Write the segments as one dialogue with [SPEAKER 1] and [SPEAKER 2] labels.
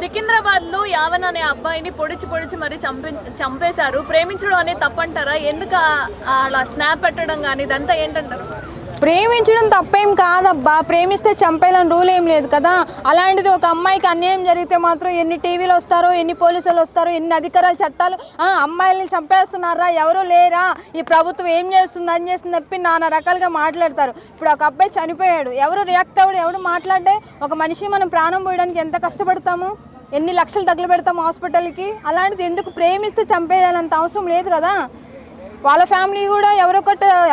[SPEAKER 1] సికింద్రాబాద్ లో యావన్ అనే అబ్బాయిని పొడిచి పొడిచి మరి చంపేశారు. ప్రేమించడం అనేది తప్పంటారా? ఎందుకు అలా స్నాప్ పెట్టడం కానీ ఇదంతా ఏంటంటారు?
[SPEAKER 2] ప్రేమించడం తప్పేం కాదబ్బా, ప్రేమిస్తే చంపేయాలని రూల్ ఏం లేదు కదా. అలాంటిది ఒక అమ్మాయికి అన్యాయం జరిగితే మాత్రం ఎన్ని టీవీలు వస్తారో, ఎన్ని పోలీసులు వస్తారో, ఎన్ని అధికారాలు చట్టాలు, అమ్మాయిల్ని చంపేస్తున్నారా, ఎవరు లేరా, ఈ ప్రభుత్వం ఏం చేస్తుంది అని చేస్తుంది చెప్పి నానా రకాలుగా మాట్లాడతారు. ఇప్పుడు ఒక అబ్బాయి చనిపోయాడు, ఎవరు రియాక్ట్ అవ్వడు, ఎవడు మాట్లాడే. ఒక మనిషి మనం ప్రాణం పోయడానికి ఎంత కష్టపడతాము, ఎన్ని లక్షలు తగులు పెడతాము హాస్పిటల్కి. అలాంటిది ఎందుకు ప్రేమిస్తే చంపేయాలంత అవసరం లేదు కదా. వాళ్ళ ఫ్యామిలీ కూడా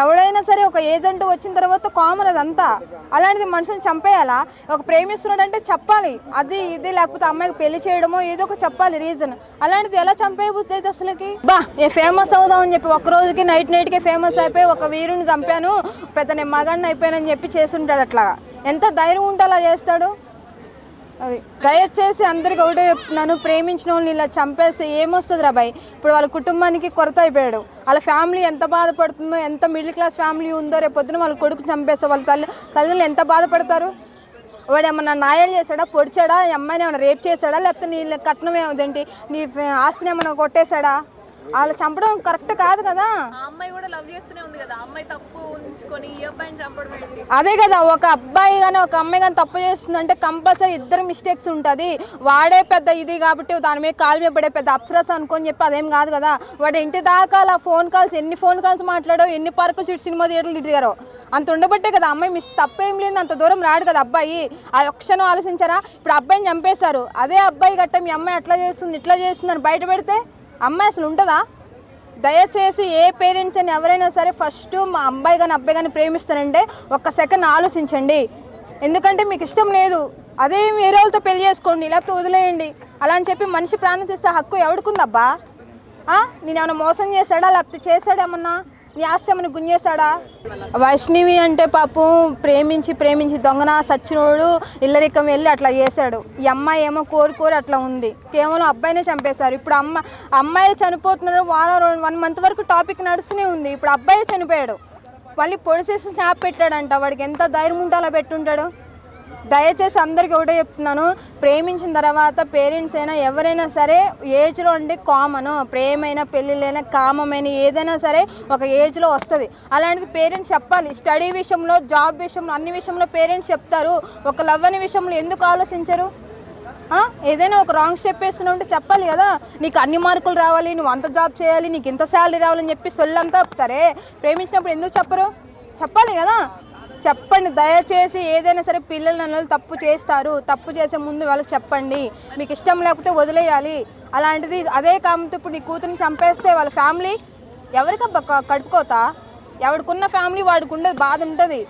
[SPEAKER 2] ఎవడైనా సరే ఒక ఏజెంట్ వచ్చిన తర్వాత కామన్ అదంతా. అలాంటిది మనుషులు చంపేయాలా? ఒక ప్రేమిస్తున్నాడంటే చెప్పాలి, అది ఇది, లేకపోతే అమ్మాయికి పెళ్లి చేయడమో ఏదో ఒక చెప్పాలి రీజన్. అలాంటిది ఎలా చంపేయబుద్ది అసలుకి? ఫేమస్ అవుదామని చెప్పి ఒక్క రోజుకి నైట్కే ఫేమస్ అయిపోయి ఒక వీరుని చంపాను, పెద్ద నేను మగాడిని అయిపోయానని చెప్పి చేస్తుంటాడు. అట్లాగా ఎంత ధైర్యం ఉంటే అలా చేస్తాడు? అది దయచేసి అందరికి ఒకటే చెప్తున్నాను, ప్రేమించిన వాళ్ళని ఇలా చంపేస్తే ఏమొస్తుంది రా బాయ్. ఇప్పుడు వాళ్ళ కుటుంబానికి కొరత అయిపోయాడు, వాళ్ళ ఫ్యామిలీ ఎంత బాధపడుతుందో, ఎంత మిడిల్ క్లాస్ ఫ్యామిలీ ఉందో, రేపు పొద్దున వాళ్ళ కొడుకు చంపేస్తే వాళ్ళ తల్లిదండ్రులు ఎంత బాధపడతారు. వాడు ఏమన్నా న్యాయాలు చేశాడా, పొడిచాడా, ఈ అమ్మాయిని ఏమైనా రేప్ చేశాడా, లేకపోతే నీ కట్నం ఏమిటి, నీ ఆస్తిని ఏమైనా కొట్టేశాడా? వాళ్ళు చంపడం కరెక్ట్ కాదు కదా.
[SPEAKER 1] అమ్మాయి కూడా లవ్ చేస్తూనే ఉంది కదా, అమ్మాయి తప్పు ఉంచుకొని ఈ అబ్బాయిని చంపడం ఏంటి?
[SPEAKER 2] అదే కదా, ఒక అబ్బాయి కానీ ఒక అమ్మాయి కానీ తప్పు చేస్తుందంటే కంపల్సరీ ఇద్దరు మిస్టేక్స్ ఉంటుంది. వాడే పెద్ద ఇది కాబట్టి దాని మీద కాలు మీద పడే పెద్ద అప్సరస్ అనుకొని చెప్పి అదేం కాదు కదా. వాడు ఇంటి దాకా అలా ఫోన్ కాల్స్, ఎన్ని ఫోన్ కాల్స్ మాట్లాడో, ఎన్ని పార్కులు చుట్టూ సినిమా థియేటర్లు తిరిగారో, అంత ఉండబట్టే కదా అమ్మాయి తప్పేం లేదు, అంత దూరం రాడు కదా అబ్బాయి. ఆ క్షణం ఆలోచించారా? ఇప్పుడు అబ్బాయిని చంపేశారు, అదే అబ్బాయి గట్ట మీ అమ్మాయి అట్లా చేస్తుంది ఇట్లా చేస్తుంది అని బయట పెడితే అమ్మాయి అసలు ఉంటుందా? దయచేసి ఏ పేరెంట్స్ అని ఎవరైనా సరే ఫస్ట్ మా అబ్బాయి కానీ ప్రేమిస్తారంటే ఒక్క సెకండ్ ఆలోచించండి. ఎందుకంటే మీకు ఇష్టం లేదు, అదే వేరే వాళ్ళతో పెళ్లి చేసుకోండి, లేకపోతే వదిలేయండి. అలా అని చెప్పి మనిషి ప్రాణం తీస్తే హక్కు ఎవడుకుందబ్బా? నేను ఏమైనా మోసం చేశాడా, లేకపోతే చేశాడేమన్నా, నీ ఆస్తి ఏమైనా గుంజేశాడా? వైష్ణవి అంటే పాపం ప్రేమించి దొంగన సచ్చినోడు ఇల్లరికం వెళ్ళి అట్లా చేశాడు. ఈ అమ్మాయి ఏమో కోరి అట్లా ఉంది, కేవలం అబ్బాయినే చంపేశారు. ఇప్పుడు అమ్మాయిలు చనిపోతున్నాడు, 1 మంత్ వరకు టాపిక్ నడుస్తూనే ఉంది. ఇప్పుడు అబ్బాయి చనిపోయాడు, మళ్ళీ పొడిసేసి స్నాప్ పెట్టాడంట. వాడికి ఎంత ధైర్యం ఉంటే అలా పెట్టుంటాడు? దయచేసి అందరికీ ఒకటే చెప్తున్నాను, ప్రేమించిన తర్వాత పేరెంట్స్ అయినా ఎవరైనా సరే ఏజ్లో ఉండి కామన్, ప్రేమైనా పెళ్ళిళ్ళైనా కామమైన ఏదైనా సరే ఒక ఏజ్లో వస్తుంది. అలాంటిది పేరెంట్స్ చెప్పాలి. స్టడీ విషయంలో, జాబ్ విషయంలో, అన్ని విషయంలో పేరెంట్స్ చెప్తారు. ఒక లవ్ అనే విషయంలో ఎందుకు ఆలోచించరు? ఏదైనా ఒక రాంగ్ స్టెప్ వేస్తున్నా ఉంటే చెప్పాలి కదా. నీకు అన్ని మార్కులు రావాలి, నువ్వు అంత జాబ్ చేయాలి, నీకు ఇంత శాలరీ రావాలని చెప్పి సొల్లంతా చెప్తారే. ప్రేమించినప్పుడు ఎందుకు చెప్పరు? చెప్పాలి కదా. చెప్పండి దయచేసి. ఏదైనా సరే పిల్లలు తప్పు చేస్తారు, తప్పు చేసే ముందు వాళ్ళకి చెప్పండి. మీకు ఇష్టం లేకపోతే వదిలేయాలి. అలాంటిది అదే కామంతో ఇప్పుడు నీ కూతురిని చంపేస్తే వాళ్ళ ఫ్యామిలీ ఎవరికబ్బా కడుపుకోతా? ఎవడికున్న ఫ్యామిలీ వాడికి ఉండేది బాధ ఉంటుంది.